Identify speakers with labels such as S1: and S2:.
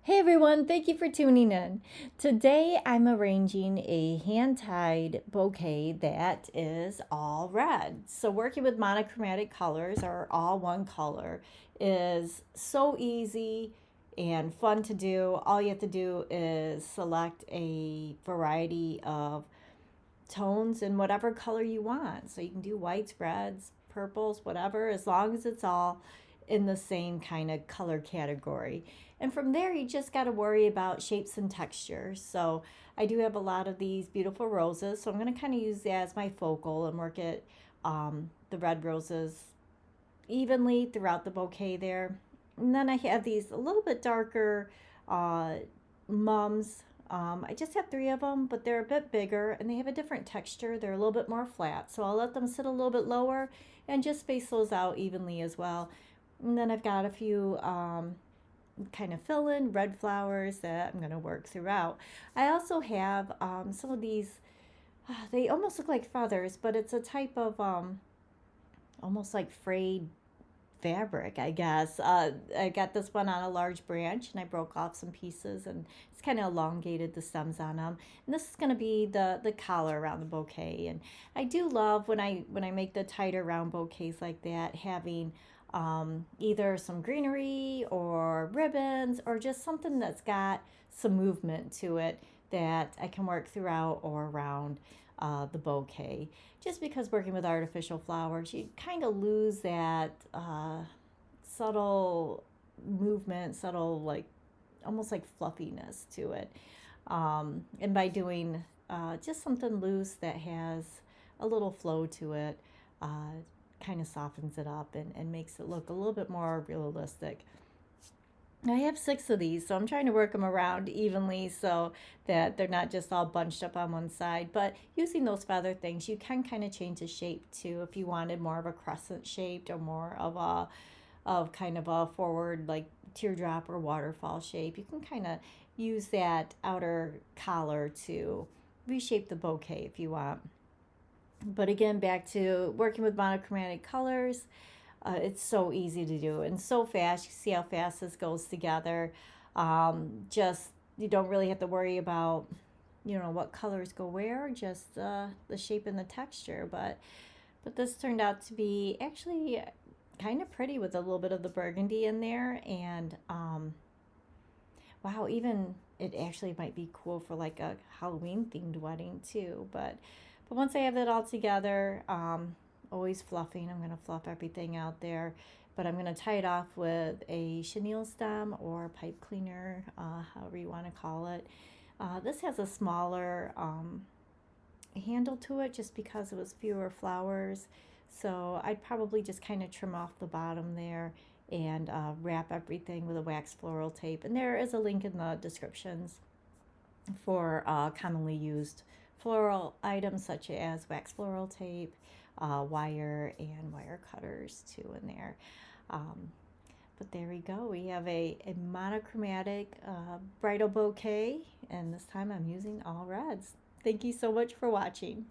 S1: Hey everyone, thank you for tuning in. Today I'm arranging a hand-tied bouquet that is all red. So working with monochromatic colors or all one color is so easy and fun to do. All you have to do is select a variety of tones in whatever color you want. So you can do whites, reds, purples, whatever, as long as it's all in the same kind of color category. And from there, you just got to worry about shapes and textures. So I do have a lot of these beautiful roses. So I'm going to kind of use that as my focal and work it the red roses evenly throughout the bouquet there. And then I have these a little bit darker uh, mums. I just have three of them, but they're a bit bigger and they have a different texture. They're a little bit more flat. So I'll let them sit a little bit lower and just space those out evenly as well. And then I've got a few kind of fill in red flowers that I'm going to work throughout. I also have some of these, they almost look like feathers, but it's a type of almost like frayed fabric, I guess. I got this one on a large branch and I broke off some pieces and it's kind of elongated the stems on them. And this is going to be the collar around the bouquet. And I do love when I make the tighter round bouquets like that, having either some greenery or ribbons or just something that's got some movement to it that I can work throughout or around the bouquet. Just because working with artificial flowers, you kind of lose that subtle movement, subtle, like almost like fluffiness to it. And by doing just something loose that has a little flow to it, kind of softens it up and makes it look a little bit more realistic. I have six of these, so I'm trying to work them around evenly so that they're not just all bunched up on one side. But using those feather things, you can kind of change the shape too if you wanted more of a crescent shaped or more of kind of a forward like teardrop or waterfall shape. You can kind of use that outer collar to reshape the bouquet if you want. But again, back to working with monochromatic colors. It's so easy to do and so fast. You see how fast this goes together. Just you don't really have to worry about what colors go where, just the shape and the texture. But this turned out to be actually kind of pretty with a little bit of the burgundy in there. And wow, even it actually might be cool for like a Halloween themed wedding too. But once I have that all together, always fluffing. I'm going to fluff everything out there, but I'm going to tie it off with a chenille stem or pipe cleaner, however you want to call it. This has a smaller handle to it just because it was fewer flowers. So I'd probably just kind of trim off the bottom there and wrap everything with a wax floral tape. And there is a link in the descriptions for commonly used floral items such as wax floral tape, wire, and wire cutters too in there. But there we go. We have a monochromatic bridal bouquet, and this time I'm using all reds. Thank you so much for watching.